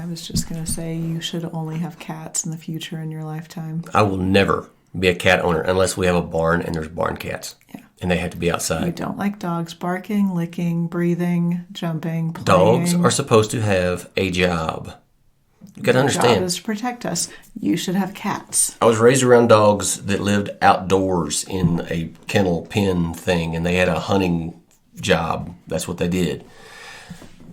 was just going to say you should only have cats in the future in your lifetime. I will never be a cat owner unless we have a barn and there's barn cats. Yeah. And they have to be outside. You don't like dogs barking, licking, breathing, jumping, playing. Dogs are supposed to have a job. You got to understand. Their job is to protect us. You should have cats. I was raised around dogs that lived outdoors in a kennel pen thing, and they had a hunting job. That's what they did.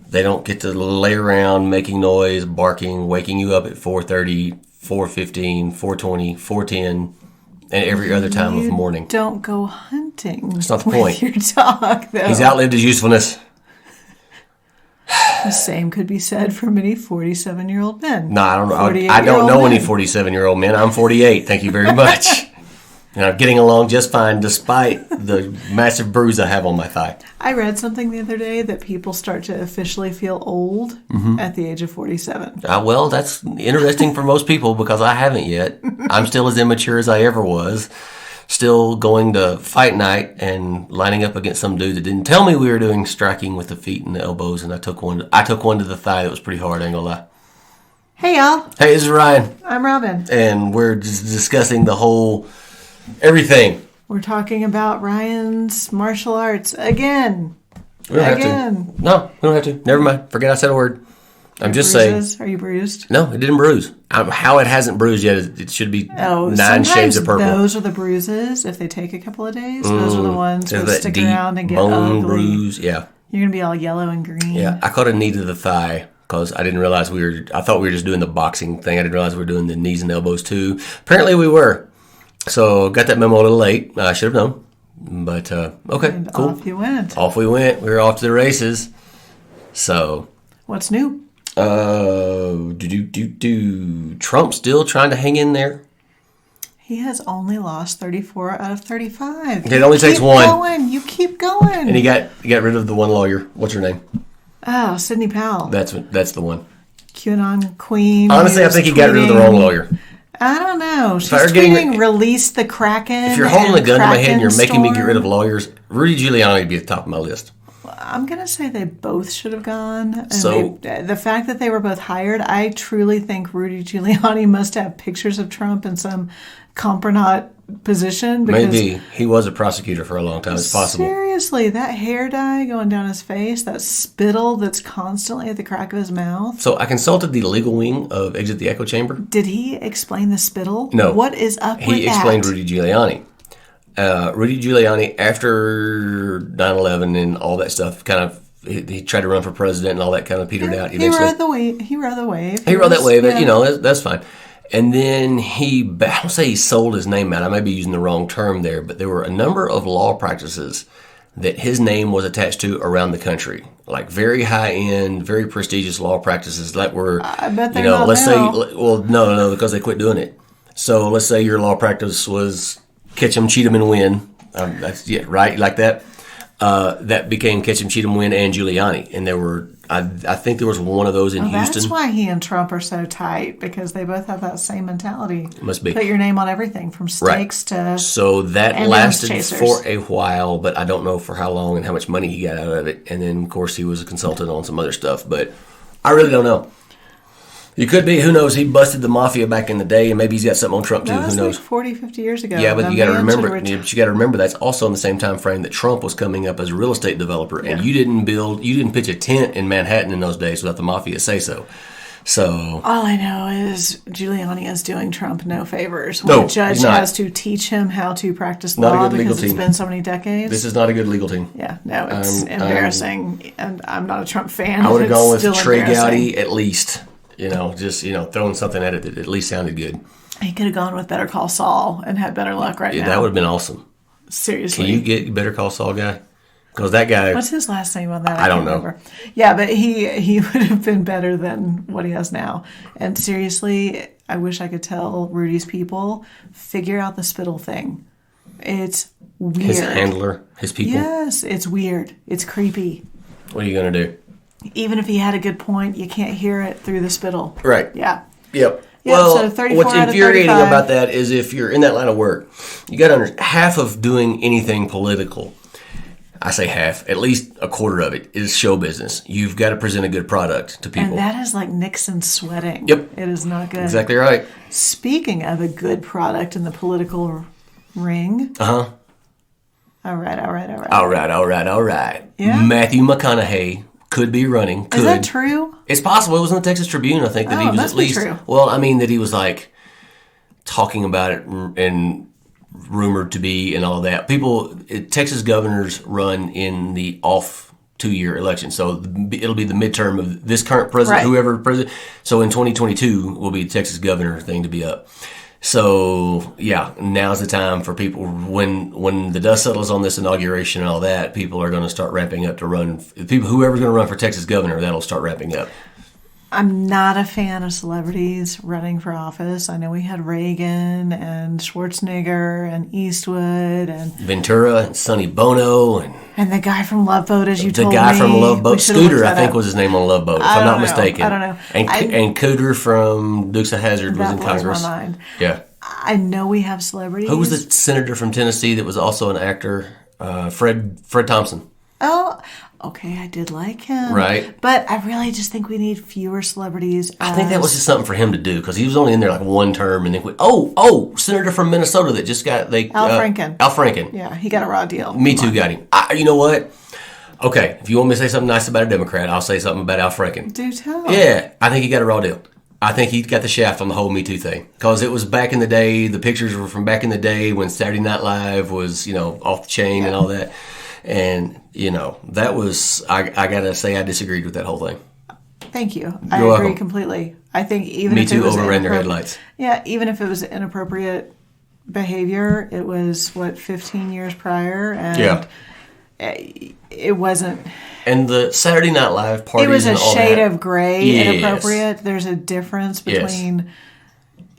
They don't get to lay around making noise, barking, waking you up at 4:30, 4:15, 4:20, 4:10, and every other time of morning. Don't go hunting. That's not the point. Your dog, though. He's outlived his usefulness. The same could be said for many 47-year-old men. No, I don't know. I don't know any 47-year-old men. I'm 48. Thank you very much. And I'm getting along just fine despite the massive bruise I have on my thigh. I read something the other day that people start to officially feel old at the age of 47. Well, that's interesting for most people because I haven't yet. I'm still as immature as I ever was. Still going to fight night and lining up against some dude that didn't tell me we were doing striking with the feet and the elbows, and I took one to the thigh that was pretty hard, I ain't gonna lie. Hey, y'all. Hey, this is Ryan. I'm Robyn. And we're just discussing the whole everything. We're talking about Ryan's martial arts again. We don't have to. No, we don't have to. Never mind. Forget I said a word. I'm just saying. Are you bruised? No, it didn't bruise. How it hasn't bruised yet, it should be 9 shades of purple. Those are the bruises. If they take a couple of days, those are the ones that stick around and get bone ugly. Bruise, yeah. You're going to be all yellow and green. Yeah, I caught a knee to the thigh because I didn't realize I thought we were just doing the boxing thing. I didn't realize we were doing the knees and elbows too. Apparently we were. So got that memo a little late. I should have known. But, okay, And cool. off you went. Off we went. We were off to the races. So. What's new? Trump still trying to hang in there. He has only lost 34 out of 35. It only takes one. You keep going. And he got rid of the one lawyer. What's her name? Oh, Sidney Powell. That's the one. QAnon queen. Honestly, I think he got rid of the wrong lawyer. I don't know. She's tweeting, release the Kraken. If you're holding a gun to my head and you're making me get rid of lawyers, Rudy Giuliani would be at the top of my list. I'm going to say they both should have gone. And so the fact that they were both hired, I truly think Rudy Giuliani must have pictures of Trump in some compronaut position. Maybe. He was a prosecutor for a long time. It's possible. Seriously, that hair dye going down his face, that spittle that's constantly at the crack of his mouth. So I consulted the legal wing of Exit the Echo Chamber. Did he explain the spittle? No. What is up with that? He explained Rudy Giuliani. Rudy Giuliani, after 9/11 and all that stuff, kind of, he tried to run for president and all that kind of petered out eventually. He rode the wave. He rode that wave, yeah. That's fine. And then I don't say he sold his name out. I may be using the wrong term there, but there were a number of law practices that his name was attached to around the country. Like very high-end, very prestigious law practices that were, I bet they're not let's now. say, well, no, because they quit doing it. So let's say your law practice was catch 'em, cheat 'em, and win. That's right, like that. That became catch 'em, cheat 'em, win, and Giuliani. And there were, I think there was one of those in Houston. That's why he and Trump are so tight, because they both have that same mentality. Must be. Put your name on everything, from steaks to So that ambulance lasted chasers. for a while, but I don't know for how long and how much money he got out of it. And then, of course, he was a consultant on some other stuff, but I really don't know. He could be. Who knows? He busted the mafia back in the day, and maybe he's got something on Trump, too. That was Who knows? like 40, 50 years ago. Yeah, but you got to remember. But You got to remember that's also in the same time frame that Trump was coming up as a real estate developer, and you didn't pitch a tent in Manhattan in those days without the mafia say so. So all I know is Giuliani is doing Trump no favors. No, When a judge he's not. has to teach him how to practice Not a law good legal because it's team. been so many decades. this is not a good legal team. Yeah, no, it's embarrassing, and I'm not a Trump fan. I would have It's gone with still Trey embarrassing. Gowdy at least. Throwing something at it that at least sounded good. He could have gone with Better Call Saul and had better luck now. That would have been awesome. Seriously. Can you get Better Call Saul guy? Because that guy... What's his last name on that? I don't can't know. remember. Yeah, but he would have been better than what he has now. And seriously, I wish I could tell Rudy's people, figure out the spittle thing. It's weird. His handler, his people. Yes, it's weird. It's creepy. What are you going to do? Even if he had a good point, you can't hear it through the spittle. Right. Yeah. Yep. Yeah, Well, so 34 what's out of infuriating 35. about that is if you're in that line of work, you got to understand half of doing anything political. I say half, at least a quarter of it is show business. You've got to present a good product to people. And that is like Nixon sweating. Yep. It is not good. Exactly right. Speaking of a good product in the political ring. Uh-huh. All right. All right. Yeah? Matthew McConaughey could be running. Could. Is that true? It's possible. It was in the Texas Tribune, I think, that he was must at be least... true. Well, I mean, that he was like talking about it and rumored to be and all that. Texas governors run in the off 2-year election. So it'll be the midterm of this current president, Right. whoever president. So in 2022 will be the Texas governor thing to be up. So yeah, now's the time for people when the dust settles on this inauguration and all that, people are going to start ramping up to run. Whoever's going to run for Texas governor, that'll start ramping up. I'm not a fan of celebrities running for office. I know we had Reagan and Schwarzenegger and Eastwood and Ventura and Sonny Bono and the guy from Love Boat, as you the told me. guy from Love We Boat, should've Scooter, looked I that think up. was his name on Love Boat, if I I'm not don't know. mistaken. I don't know. And Cooter from Dukes of Hazzard was That in blows Congress. my mind. Yeah. I know we have celebrities. Who was the senator from Tennessee that was also an actor? Fred Thompson. Oh, okay, I did like him. Right. But I really just think we need fewer celebrities. I think that was just something for him to do because he was only in there like one term and then quit. Senator from Minnesota that just got Al Franken. Al Franken. Yeah, he got a raw deal. Me too, got him. You know what? Okay, if you want me to say something nice about a Democrat, I'll say something about Al Franken. Do tell. Yeah, I think he got a raw deal. I think he got the shaft on the whole Me Too thing because it was back in the day. The pictures were from back in the day when Saturday Night Live was, off the chain and all that. And, that was, I got to say I disagreed with that whole thing. Thank you. You're I agree welcome. completely. I think even Me if Too it was overran their headlights. Yeah, even if it was inappropriate behavior, it was 15 years prior, and it wasn't. And the Saturday Night Live parties. It was a and all shade that. of gray, Yes. inappropriate. There's a difference between,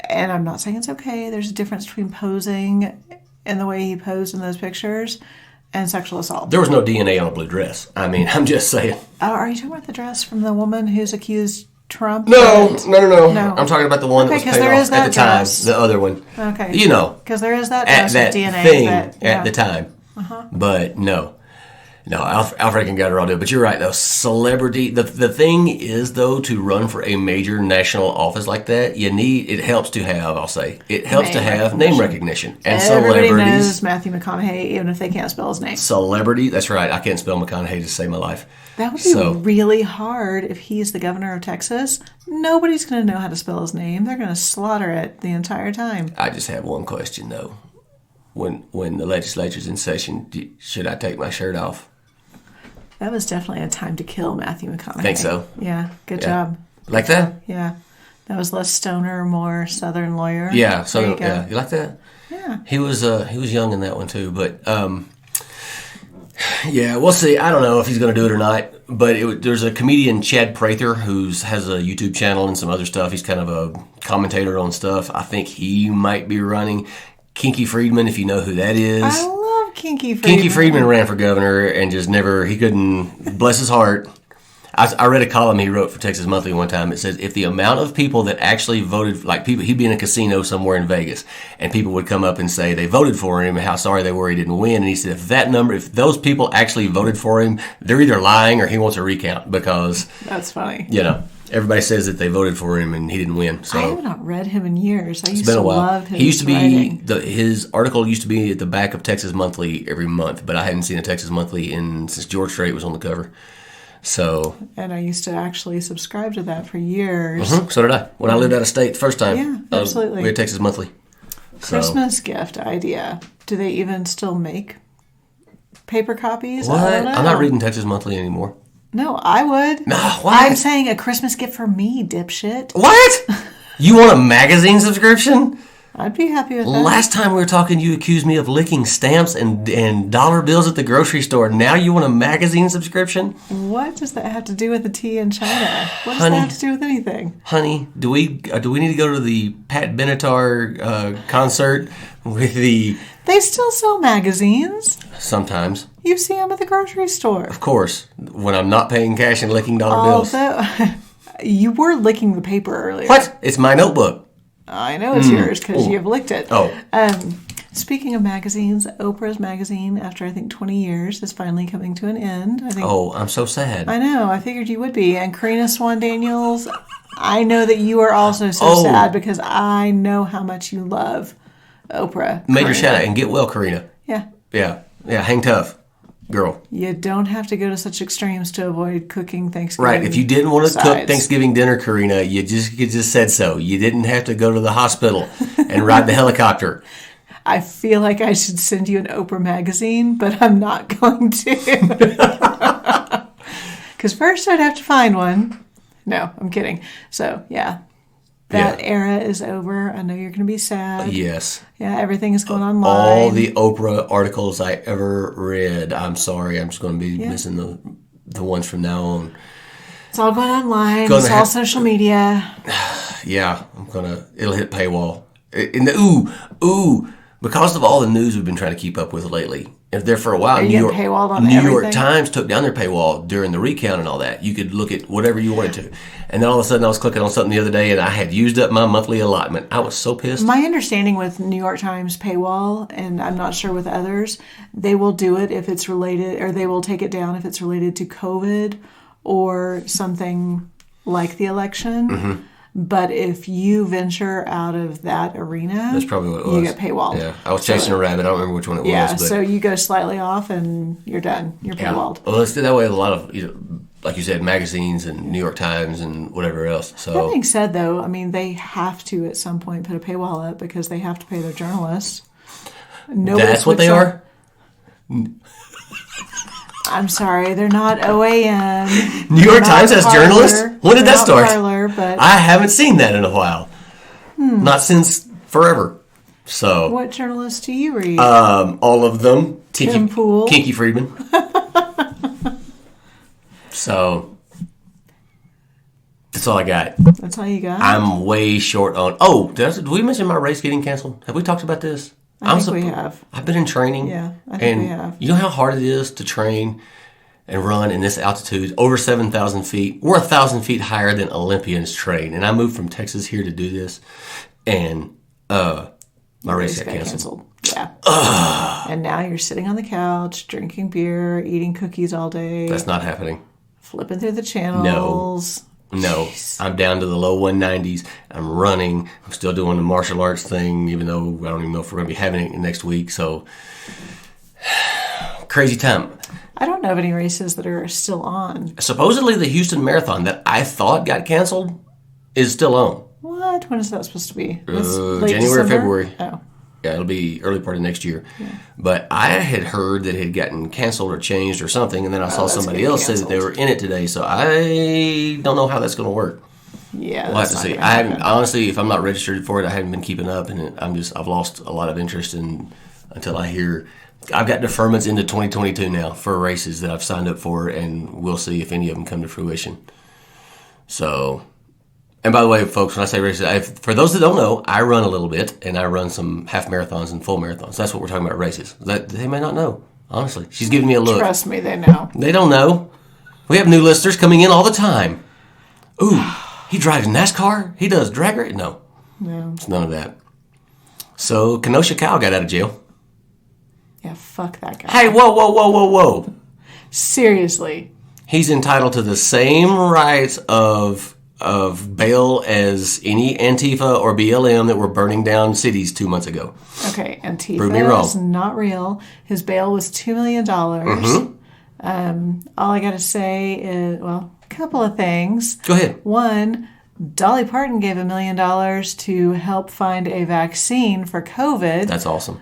and I'm not saying it's okay. There's a difference between posing and the way he posed in those pictures and sexual assault. There was no DNA on a blue dress. I mean, I'm just saying. Are you talking about the dress from the woman who's accused Trump? No. No. I'm talking about the one that was 'cause paid there off is at that the time. dress. The other one. Okay. Because there is that at dress that with DNA thing at the time. But no, Al Franken got it all done. But you're right, though. Celebrity. The thing is, though, to run for a major national office like that, it helps to have, I'll say, name recognition. And everybody celebrities. knows Matthew McConaughey, even if they can't spell his name. Celebrity. That's right. I can't spell McConaughey to save my life. That would be really hard if he's the governor of Texas. Nobody's going to know how to spell his name. They're going to slaughter it the entire time. I just have one question, though. When the legislature's in session, should I take my shirt off? That was definitely a time to kill Matthew McConaughey. Think so? Yeah, good job. Like that? Yeah. That was less stoner, more Southern lawyer. Yeah, There you go. yeah. You like that? Yeah. He was young in that one too, but yeah, we'll see. I don't know if he's going to do it or not. But there's a comedian, Chad Prather, who has a YouTube channel and some other stuff. He's kind of a commentator on stuff. I think he might be running. Kinky Friedman, if you know who that is. I love Kinky Friedman. Kinky Friedman ran for governor and just he couldn't, bless his heart. I read a column he wrote for Texas Monthly one time. It says, if the amount of people that actually voted, like people, he'd be in a casino somewhere in Vegas, and people would come up and say they voted for him and how sorry they were he didn't win. And he said, if those people actually voted for him, they're either lying or he wants a recount because. That's funny. Everybody says that they voted for him and he didn't win. So I have not read him in years. I it's used been to a while. love his He used to be writing. his article used to be at the back of Texas Monthly every month, but I hadn't seen a Texas Monthly since George Strait was on the cover. So And I used to actually subscribe to that for years. so did I. When I lived out of state the first time. Yeah, absolutely. We had Texas Monthly. So. Christmas gift idea. Do they even still make paper copies? What? I don't know. I'm not reading Texas Monthly anymore. No, I would. No, what? I'm saying a Christmas gift for me, dipshit. What? You want a magazine subscription? I'd be happy with that. Last time we were talking, you accused me of licking stamps and dollar bills at the grocery store. Now you want a magazine subscription? What does that have to do with the tea in China? What does Honey. that have to do with anything? Honey, do we need to go to the Pat Benatar concert with the... They still sell magazines. Sometimes. You see them at the grocery store. Of course. When I'm not paying cash and licking dollar bills. Although, you were licking the paper earlier. What? It's my notebook. I know it's yours because you've licked it. Oh. Speaking of magazines, Oprah's magazine, after I think 20 years, is finally coming to an end. I think. Oh, I'm so sad. I know. I figured you would be. And Karina Swan Daniels, I know that you are also so sad because I know how much you love Oprah. Major shout out and get well, Karina. Yeah. Yeah. Hang tough, girl. You don't have to go to such extremes to avoid cooking Thanksgiving. Right. If you didn't want to cook Thanksgiving dinner, Karina, you just said so. You didn't have to go to the hospital and ride the helicopter. I feel like I should send you an Oprah magazine, but I'm not going to. Because first I'd have to find one. No, I'm kidding. So, yeah. That era is over. I know you're going to be sad. Yes. Yeah, everything is going online. All the Oprah articles I ever read. I'm sorry. I'm just going to be missing the ones from now on. It's all going online. It's all social media. Yeah. It'll hit paywall. Because of all the news we've been trying to keep up with lately. If there for a while, New York Times took down their paywall during the recount and all that. You could look at whatever you wanted to. And then all of a sudden I was clicking on something the other day and I had used up my monthly allotment. I was so pissed. My understanding with New York Times paywall, and I'm not sure with others, they will do it if it's related, or they will take it down if it's related to COVID or something like the election. Mm-hmm. But if you venture out of that arena, that's probably what it was. You get paywalled. Yeah, I was chasing a rabbit. I don't remember which one it was. Yeah, so you go slightly off and you're done. You're paywalled. Well, it's that way with a lot of, like you said, magazines and New York Times and whatever else. So that being said, though, I mean, they have to at some point put a paywall up because they have to pay their journalists. That's what they are? I'm sorry, they're not OAM. New York Times has journalists? When did that start? But I haven't seen that in a while. Not since forever. So what journalists do you read? All of them. Tim Pool. Kinky Friedman. So that's all I got. That's all you got? I'm way short on... Oh, did we mention my race getting canceled? Have we talked about this? I think we have. I've been in training. Yeah, I think we have. You know how hard it is to train and run in this altitude, over 7,000 feet. We're 1,000 feet higher than Olympians train. And I moved from Texas here to do this, and my race got canceled. Yeah. And now you're sitting on the couch, drinking beer, eating cookies all day. That's not happening. Flipping through the channels. No, I'm down to the low 190s. I'm running. I'm still doing the martial arts thing, even though I don't even know if we're going to be having it next week. So, crazy time. I don't know of any races that are still on. Supposedly, the Houston Marathon that I thought got canceled is still on. What? When is that supposed to be? January or February. Oh. Yeah, it'll be early part of next year. Yeah. But I had heard that it had gotten canceled or changed or something, and then I saw somebody else say that they were in it today. So I don't know how that's going to work. Yeah, we'll have to see. I haven't, honestly, if I'm not registered for it, I haven't been keeping up, and I've lost a lot of interest until I hear. I've got deferments into 2022 now for races that I've signed up for, and we'll see if any of them come to fruition. So. And by the way, folks, when I say races, for those that don't know, I run a little bit, and I run some half marathons and full marathons. That's what we're talking about, races. That they may not know, honestly. She's giving me a look. Trust me, they know. They don't know. We have new listeners coming in all the time. Ooh, he drives NASCAR? He does drag race? No. It's none of that. So, Kenosha Kyle got out of jail. Yeah, fuck that guy. Hey, whoa. Seriously. He's entitled to the same rights of bail as any Antifa or BLM that were burning down cities 2 months ago. Okay, Antifa is not real. His bail was $2 million. Mm-hmm. All I got to say is, a couple of things. Go ahead. One, Dolly Parton gave $1 million to help find a vaccine for COVID. That's awesome.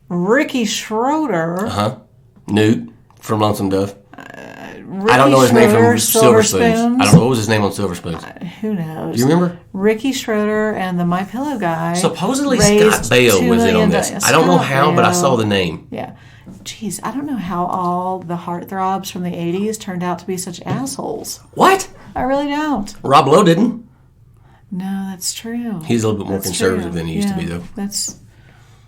Ricky Schroder. Newt from Lonesome Dove. I don't know his name from Silver Spoons. I don't know what was his name on Silver Spoons. Who knows? You remember? Ricky Schroder and the My Pillow guy. Supposedly Scott Baio was in on this. I don't know how, but I saw the name. Yeah. Jeez, I don't know how all the heartthrobs from the 80s turned out to be such assholes. What? I really don't. Rob Lowe didn't. No, that's true. He's a little bit more conservative than he used to be, though.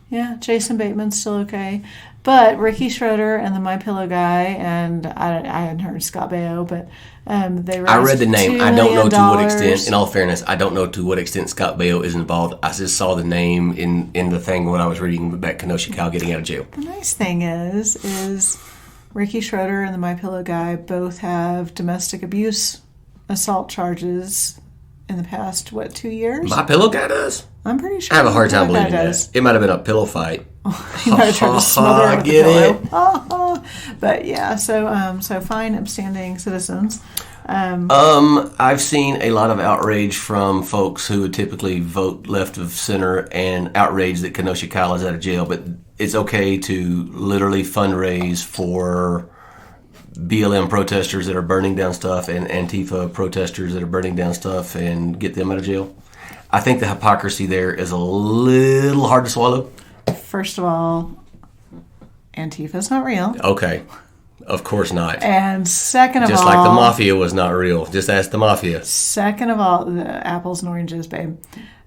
Yeah, Jason Bateman's still okay. But Ricky Schroder and the My Pillow guy, and I hadn't heard Scott Baio, but they raised I read the name. I don't know to what extent. $2 In all fairness, I don't know to what extent Scott Baio is involved. I just saw the name in the thing when I was reading about Kenosha Cal getting out of jail. The nice thing is Ricky Schroder and the My Pillow guy both have domestic abuse assault charges in the past, 2 years? My Pillow guy does? I'm pretty sure. I have a hard time believing that. It might have been a pillow fight. He might have tried to smother it with Get the pillow. But yeah, so fine, upstanding citizens. I've seen a lot of outrage from folks who would typically vote left of center and outrage that Kenosha Kyle is out of jail, but it's okay to literally fundraise for BLM protesters that are burning down stuff and Antifa protesters that are burning down stuff and get them out of jail. I think the hypocrisy there is a little hard to swallow. First of all, Antifa's not real. Okay. Of course not. And second of all... Just like the mafia was not real. Just ask the mafia. Second of all, the apples and oranges, babe.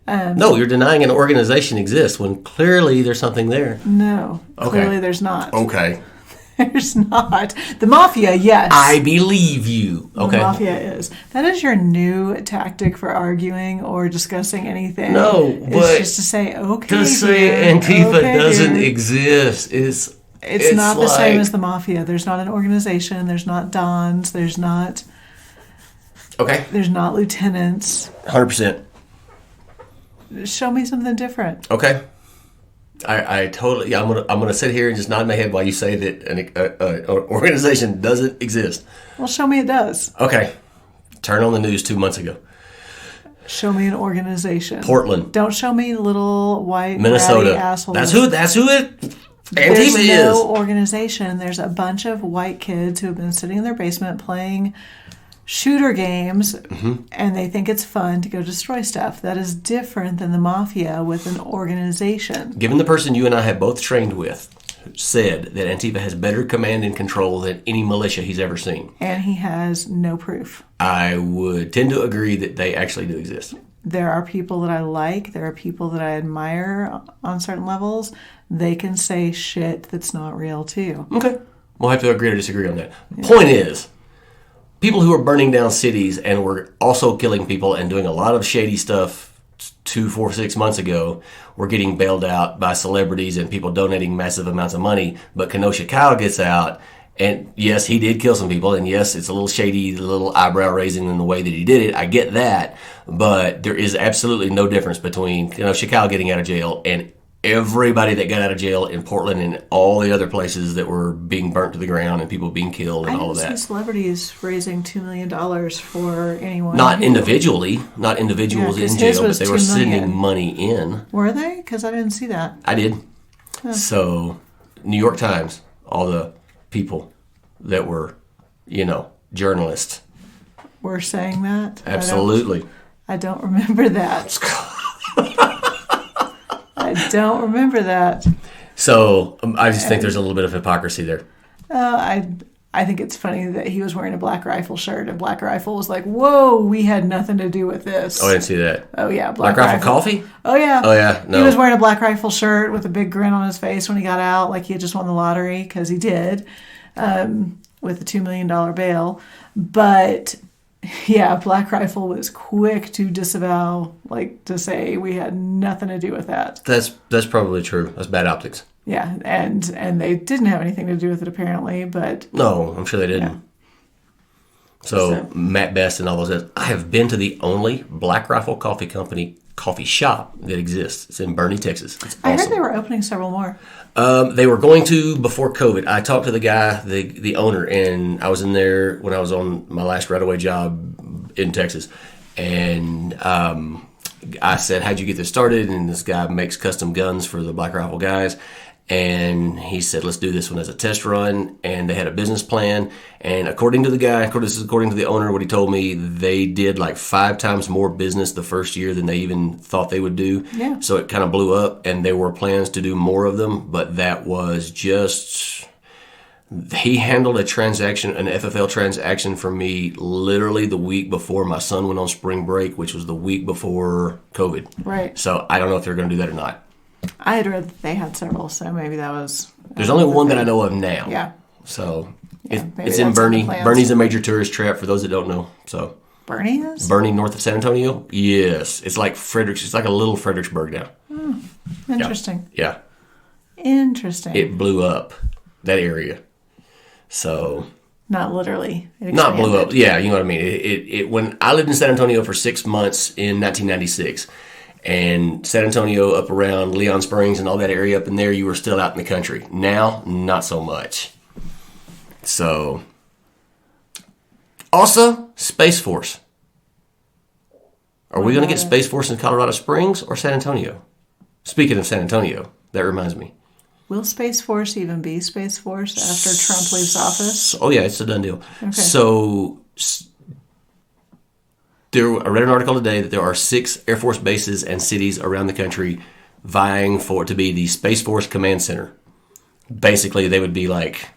No, you're denying an organization exists when clearly there's something there. No. Okay. Clearly there's not. Okay. There's not. The mafia, yes. I believe you. Okay. The mafia is. That is your new tactic for arguing or discussing anything. No, but... It's just to say, okay, to say Antifa doesn't exist is... It's not the same as the mafia. There's not an organization. There's not dons. There's not... Okay. There's not lieutenants. 100%. Show me something different. Okay. I totally... Yeah, I'm gonna sit here and just nod my head while you say that an organization doesn't exist. Well, show me it does. Okay. Turn on the news 2 months ago. Show me an organization. Portland. Don't show me little white Minnesota. assholes. That's who it... There's Antifa no is. organization. There's a bunch of white kids who have been sitting in their basement playing shooter games, and they think it's fun to go destroy stuff. That is different than the mafia with an organization. Given the person you and I have both trained with said that Antifa has better command and control than any militia he's ever seen. And he has no proof. I would tend to agree that they actually do exist. There are people that I like. There are people that I admire on certain levels. They can say shit that's not real, too. Okay. We'll have to agree to disagree on that. Yeah. Point is, people who are burning down cities and were also killing people and doing a lot of shady stuff 2, 4, 6 months ago were getting bailed out by celebrities and people donating massive amounts of money. But Kenosha Kyle gets out, and yes, he did kill some people, and yes, it's a little shady, a little eyebrow raising in the way that he did it. I get that, but there is absolutely no difference between Kenosha Kyle getting out of jail and everybody that got out of jail in Portland and all the other places that were being burnt to the ground and people being killed and all of that. I didn't see celebrities raising $2 million for anyone. Not individuals in jail, but they were sending money in. Were they? Because I didn't see that. I did. Huh. So, New York Times, all the people that were, journalists. Were saying that? Absolutely. I don't remember that. I don't remember that. So I just think there's a little bit of hypocrisy there. I think it's funny that he was wearing a Black Rifle shirt, and Black Rifle was like, "Whoa, we had nothing to do with this." Oh, I didn't see that. Oh yeah, Black Rifle coffee. Oh yeah. Oh yeah. No. He was wearing a Black Rifle shirt with a big grin on his face when he got out, like he had just won the lottery, because he did, with a $2 million bail. But yeah, Black Rifle was quick to disavow, to say we had nothing to do with that. That's probably true. That's bad optics. Yeah, and they didn't have anything to do with it apparently, but... No, I'm sure they didn't. Yeah. So, Matt Best and all those guys. I have been to the only Black Rifle coffee shop that exists. It's in Boerne, Texas. It's awesome. I heard they were opening several more. They were going to before COVID. I talked to the guy, the owner, and I was in there when I was on my last right-away job in Texas. And I said, how'd you get this started? And this guy makes custom guns for the Black Rifle guys. And he said, let's do this one as a test run. And they had a business plan. And according to the guy, according to the owner, what he told me, they did 5 times more business the first year than they even thought they would do. Yeah. So it kind of blew up. And there were plans to do more of them. But that was just... He handled an FFL transaction for me literally the week before my son went on spring break, which was the week before COVID. Right. So I don't know if they're going to do that or not. I had read that they had several, so maybe that was... There's only one that I know of now. Yeah. So Yeah, it's in Bernie. Bernie's a major tourist trap for those that don't know. So Bernie is? Bernie, north of San Antonio? Yes. It's like It's like a little Fredericksburg now. Interesting. Yeah. Interesting. It blew up, that area. So... Not literally. It Not blew up. expanded. Yeah, you know what I mean. It when I lived in San Antonio for 6 months in 1996, and San Antonio up around Leon Springs and all that area up in there, you were still out in the country. Now, not so much. So, also Space Force. Are we going to get Space Force in Colorado Springs or San Antonio? Speaking of San Antonio, that reminds me. Will Space Force even be Space Force after Trump leaves office? Oh yeah, it's a done deal. Okay. So I read an article today that there are 6 Air Force bases and cities around the country vying to be the Space Force Command Center. Basically, they would be like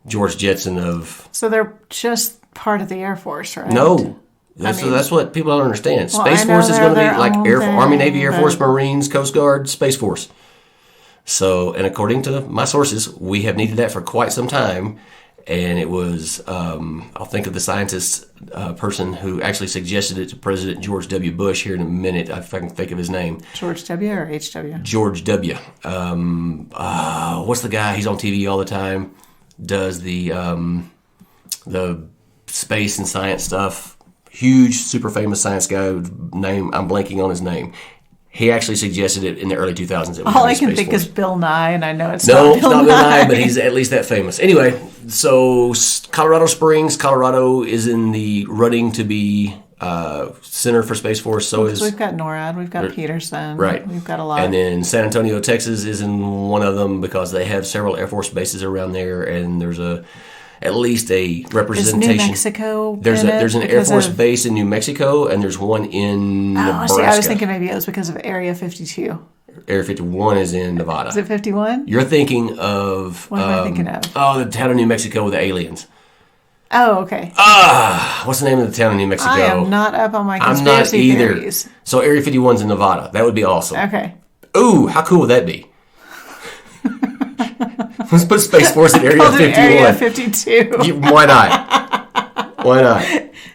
George Jetson of... So they're just part of the Air Force, right? No. That's what people don't understand. Well, Space I know Force is they're going to be their like own Army, Navy, Air thing, Force, but- Marines, Coast Guard, Space Force. So, and according to my sources, we have needed that for quite some time. And it was, I'll think of the scientist person who actually suggested it to President George W. Bush here in a minute, if I can think of his name. George W. or H.W.? George W. What's the guy? He's on TV all the time. Does the space and science stuff. Huge, super famous science guy. Name, I'm blanking on his name. He actually suggested it in the early 2000s. All I can think is Bill Nye, and I know it's No, not it's Bill not Bill Nye. Nye, but he's at least that famous. Anyway, so Colorado Springs, Colorado is in the running to be Center for Space Force. So is We've got NORAD, we've got Peterson. right. We've got a lot. And then San Antonio, Texas is in one of them because they have several Air Force bases around there, and there's at least a representation. Is New Mexico There's in it an Air because Force of- base in New Mexico, and there's one in Oh, Nebraska. see, I was thinking maybe it was because of Area 52. Area 51 is in Nevada. Is it 51? You're thinking of... What am I thinking of? Oh, the town of New Mexico with the aliens. Oh, okay. What's the name of the town in New Mexico? I am not up on my I'm not conspiracy either. theories. So Area 51's in Nevada. That would be awesome. Okay. Ooh, how cool would that be? Let's put Space Force in Area Called it 51. Area 52. Why not? Why not?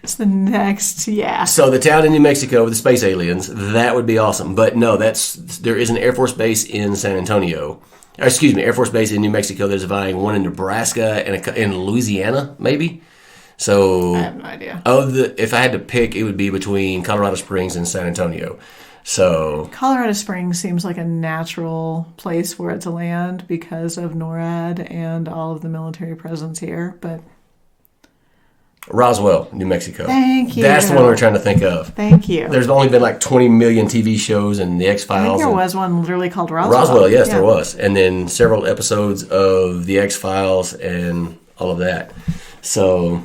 It's the next, yeah. So the town in New Mexico with the space aliens, that would be awesome. But no, there is an Air Force base in San Antonio. Excuse me, Air Force base in New Mexico. There's vying one in Nebraska and in Louisiana, maybe. So I have no idea. if I had to pick, it would be between Colorado Springs and San Antonio. So Colorado Springs seems like a natural place for it to land because of NORAD and all of the military presence here, but Roswell, New Mexico. Thank you. That's the one we're trying to think of. thank you. There's only been like 20 million TV shows and the I X-Files. think there and was one literally called Roswell. Roswell, yes, Yeah. there was. And then several episodes of the X-Files and all of that. So,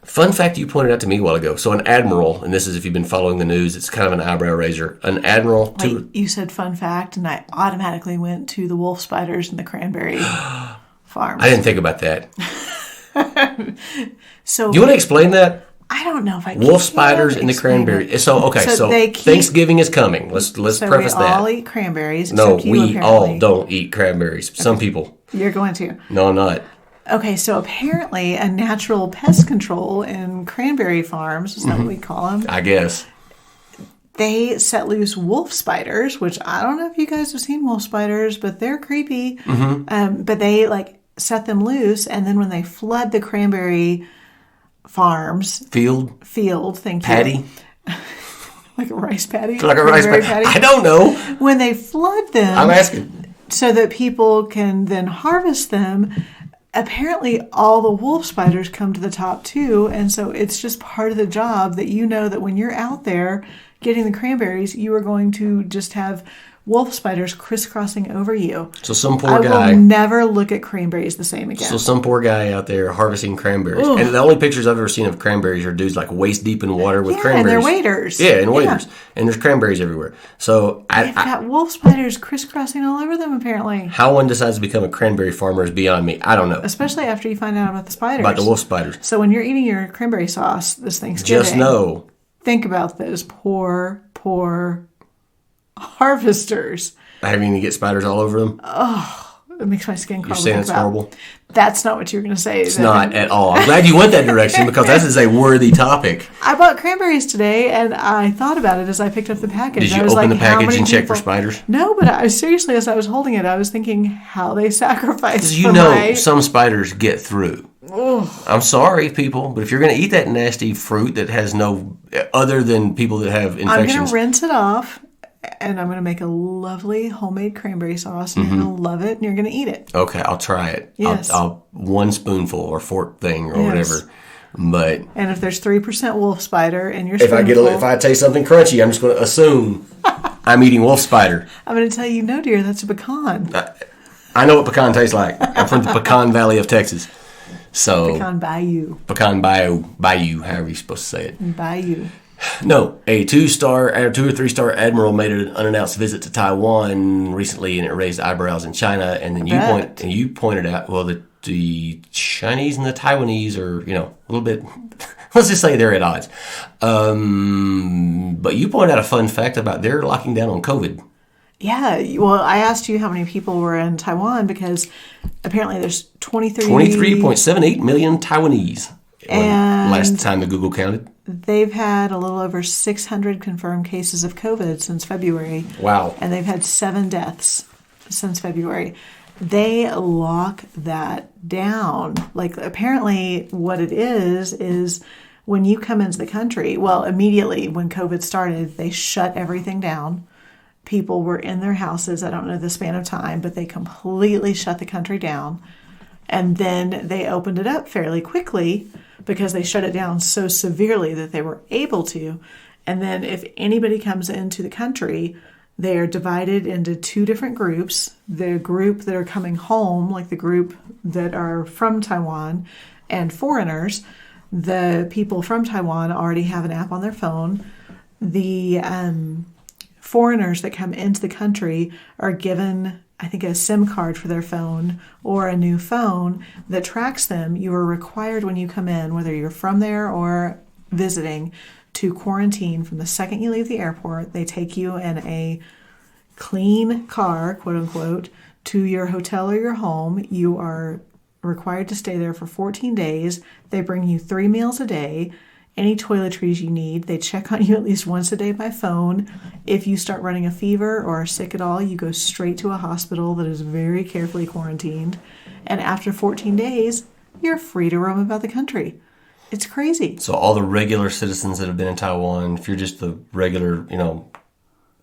fun fact you pointed out to me a while ago. So an admiral, and this is if you've been following the news, it's kind of an eyebrow raiser. An admiral Like, you said fun fact, and I automatically went to the wolf spiders and the cranberry farms. I didn't think about that. So You want to explain that? I don't know if I Wolf can spiders and the explain cranberry. it. So they keep- Thanksgiving is coming. Let's So preface we that. all eat cranberries. No, except you, we all apparently. don't eat cranberries. Some people. You're going to. No, I'm not. Okay, so apparently a natural pest control in cranberry farms, is that what we call them? I guess. They set loose wolf spiders, which I don't know if you guys have seen wolf spiders, but they're creepy. But they set them loose, and then when they flood the cranberry farms Field thank you. patty. Like a rice patty? Like a rice Cranberry patty. I don't know. When they flood them, I'm asking. so that people can then harvest them, apparently all the wolf spiders come to the top too, and so it's just part of the job that you know that when you're out there getting the cranberries, you are going to just have wolf spiders crisscrossing over you. So some I poor guy. will never look at cranberries the same again. So some poor guy out there harvesting cranberries. And the only pictures I've ever seen of cranberries are dudes like waist deep in water with and cranberries. they're waders. Yeah, and waders. And there's cranberries everywhere. So They've got wolf spiders crisscrossing all over them, apparently. how one decides to become a cranberry farmer is beyond me. I don't know. Especially after you find out about the spiders. About the wolf spiders. So when you're eating your cranberry sauce this Thanksgiving, Just know. think about those poor harvesters. Having to get spiders all over them? It makes my skin crawl. You're saying it's horrible? That's not what you were going to say. It's not at all. I'm glad you went that direction because that is a worthy topic. I bought cranberries today, and I thought about it as I picked up the package. Did you open the package and check for spiders? No, but I seriously, as I was holding it, I was thinking how they sacrificed. Some spiders get through. Ugh. I'm sorry, people, but if you're going to eat that nasty fruit that has no other than people that have infections, I'm going to rinse it off. And I'm going to make a lovely homemade cranberry sauce. And you're going to love it, and you're going to eat it. Okay, I'll try it. Yes. I'll one spoonful or fork thing or whatever. But and if there's 3% wolf spider in your spoonful, if I taste something crunchy, I'm just going to assume I'm eating wolf spider. I'm going to tell you, no, dear, that's a pecan. I know what pecan tastes like. I'm from the Pecan Valley of Texas. So Pecan Bayou. Pecan Bayou, however you're supposed to say it. Bayou. No, a 2 or 3-star admiral made an unannounced visit to Taiwan recently, and it raised eyebrows in China. And then you pointed out, well, the Chinese and the Taiwanese are, a little bit. Let's just say they're at odds. But you pointed out a fun fact about their locking down on COVID. Yeah, well, I asked you how many people were in Taiwan because apparently there's 23.78 million Taiwanese. And last time the Google counted. They've had a little over 600 confirmed cases of COVID since February. Wow. And they've had 7 deaths since February. They lock that down. Like, apparently what it is when you come into the country, well, immediately when COVID started, they shut everything down. People were in their houses. I don't know the span of time, but they completely shut the country down. And then they opened it up fairly quickly because they shut it down so severely that they were able to. And then if anybody comes into the country, they are divided into 2 different groups. The group that are coming home, like the group that are from Taiwan, and foreigners. The people from Taiwan already have an app on their phone. The foreigners that come into the country are given, I think, a SIM card for their phone or a new phone that tracks them. You are required when you come in, whether you're from there or visiting, to quarantine from the second you leave the airport. They take you in a clean car, quote unquote, to your hotel or your home. You are required to stay there for 14 days. They bring you 3 meals a day. Any toiletries you need. They check on you at least once a day by phone. If you start running a fever or are sick at all, you go straight to a hospital that is very carefully quarantined. And after 14 days, you're free to roam about the country. It's crazy. So all the regular citizens that have been in Taiwan, if you're just the regular,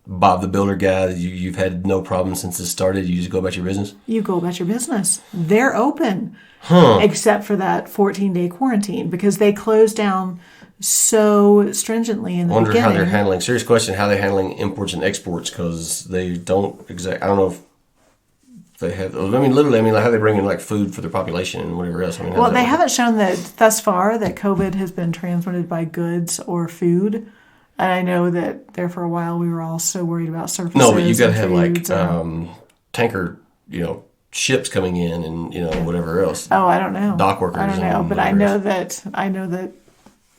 Bob the Builder guy, you've had no problem since it started, you just go about your business? You go about your business. They're open. Except for that 14-day quarantine because they closed down so stringently in the beginning. How they're handling, serious question, how they're handling imports and exports because they don't I don't know if they have, literally, like how they bring in like food for their population and whatever else. Well, they haven't shown that thus far that COVID has been transmitted by goods or food. And I know that there for a while we were all so worried about surfaces. No, but you got to have like tanker, ships coming in and whatever else. Oh, I don't know. Dock workers. I don't know, but I know that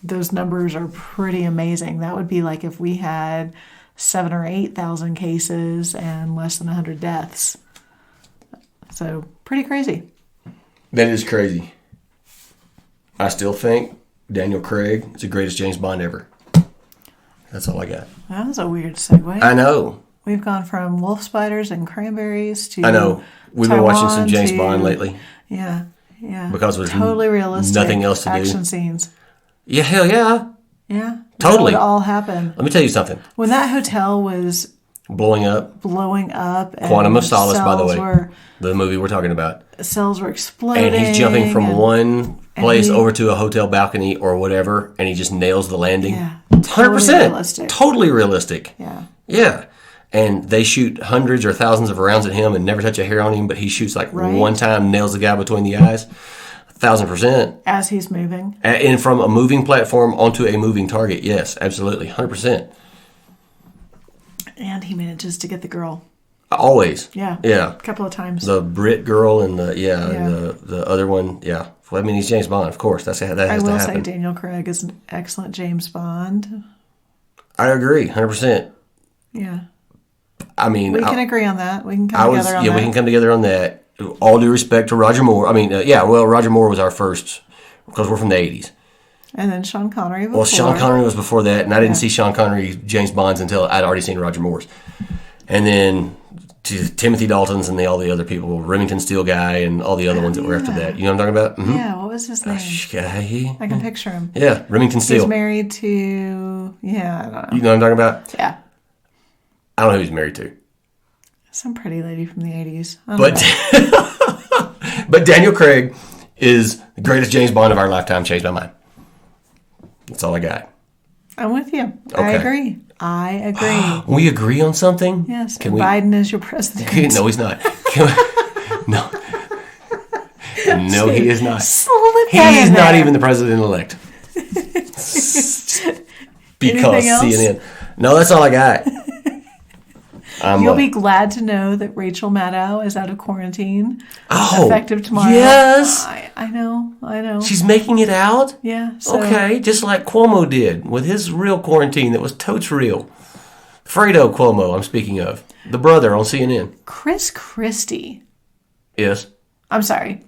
those numbers are pretty amazing. That would be like if we had 7,000 or 8,000 cases and less than 100 deaths. So pretty crazy. That is crazy. I still think Daniel Craig is the greatest James Bond ever. That's all I got. That was a weird segue. I know. We've gone from wolf spiders and cranberries to I know. We've been watching some James Bond lately. Yeah. Because there's totally realistic nothing else to do. Action scenes. Yeah, hell yeah. Yeah. Totally. That would all happen. Let me tell you something. When that hotel was blowing up. And Quantum of Solace, by the way. The movie we're talking about. Cells were exploding. And he's jumping from one place over to a hotel balcony or whatever, and he just nails the landing. Yeah. 100%. Totally realistic. Yeah. Yeah. And they shoot hundreds or thousands of rounds at him and never touch a hair on him, but he shoots one time, nails the guy between the eyes. 1,000%. As he's moving. And from a moving platform onto a moving target. Yes, absolutely. 100%. And he manages to get the girl. Always. Yeah. Yeah. A couple of times. The Brit girl and and the other one. Yeah. Well, he's James Bond, of course. That has to happen. I will say Daniel Craig is an excellent James Bond. I agree, 100%. Yeah. I mean, we can agree on that. We can I come was together on yeah, that. we can come together on that. All due respect to Roger Moore. I mean, Roger Moore was our first because we're from the 80s. And then Sean Connery before. Well, Sean Connery was before that, and I didn't see Sean Connery James Bonds until I'd already seen Roger Moore's. And then to Timothy Dalton's and all the other people, Remington Steele guy and all the other ones that were after that. You know what I'm talking about? Mm-hmm. Yeah, what was his name? I can picture him. Yeah, Remington Steele. He's married to, I don't know. You know what I'm talking about? Yeah. I don't know who he's married to. Some pretty lady from the 80s. But Daniel Craig is the greatest James Bond of our lifetime. Changed my mind. That's all I got. I'm with you. Okay. I agree. We agree on something? Yes. Biden is your president. No, he's not. No. No, he is not. He is not even the president-elect. Because CNN. No, that's all I got. You'll be glad to know that Rachel Maddow is out of quarantine. Oh, effective tomorrow. Yes. I know. She's making it out? Yeah. So. Okay, just like Cuomo did with his real quarantine that was totes real. Fredo Cuomo, I'm speaking of. The brother on CNN. Chris Christie. Yes. I'm sorry.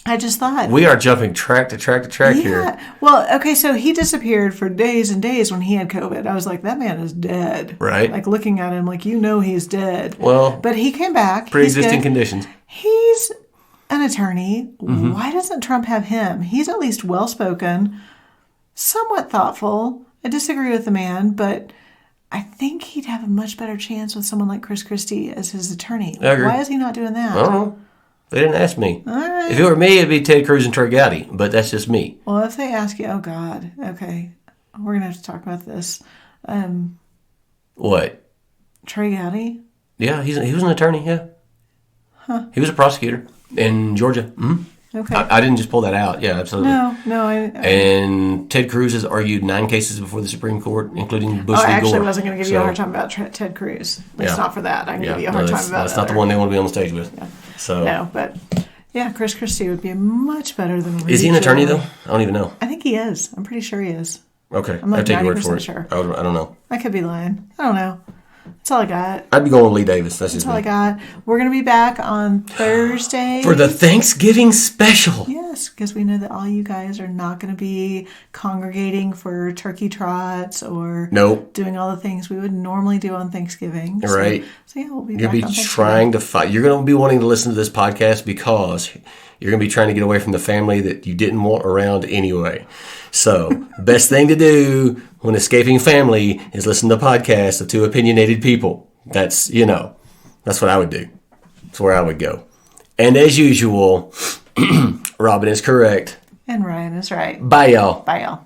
I just thought. We are jumping track to track to track here. Well, okay, so he disappeared for days and days when he had COVID. I was like, that man is dead. Right. Like looking at him like, he's dead. Well. But he came back. Pre-existing conditions. He's an attorney. Mm-hmm. Why doesn't Trump have him? He's at least well-spoken, somewhat thoughtful. I disagree with the man, but I think he'd have a much better chance with someone like Chris Christie as his attorney. I agree. Why is he not doing that? I don't know. They didn't ask me. All right. If it were me, it'd be Ted Cruz and Trey Gowdy, but that's just me. Well, if they ask you, oh God, okay, we're going to have to talk about this. What? Trey Gowdy? Yeah, he was an attorney, yeah. Huh. He was a prosecutor in Georgia. Mm-hmm. Okay. I didn't just pull that out. Yeah, absolutely. No. And Ted Cruz has argued 9 cases before the Supreme Court, including Bush v. Gore. I actually wasn't going to give you a hard time about Ted Cruz. At least not for that. I can give you a hard time about it. That's not the one they want to be on the stage with. Yeah. So. No, but yeah, Chris Christie would be much better than. Is he an attorney though? I don't even know. I think he is. I'm pretty sure he is. Okay, I'm like I'll take your word for it. Sure. I don't know. I could be lying. I don't know. That's all I got. I'd be going with Lee Davis. That's all I got. We're going to be back on Thursday. For the Thanksgiving special. Yes, because we know that all you guys are not going to be congregating for turkey trots or doing all the things we would normally do on Thanksgiving. Right. So yeah, we'll be You'll back be on trying to fight. You're going to be wanting to listen to this podcast because you're going to be trying to get away from the family that you didn't want around anyway. So, best thing to do when escaping family is listen to podcasts of 2 opinionated people. That's what I would do. That's where I would go. And as usual, Robyn is correct. And Ryan is right. Bye, y'all. Bye, y'all.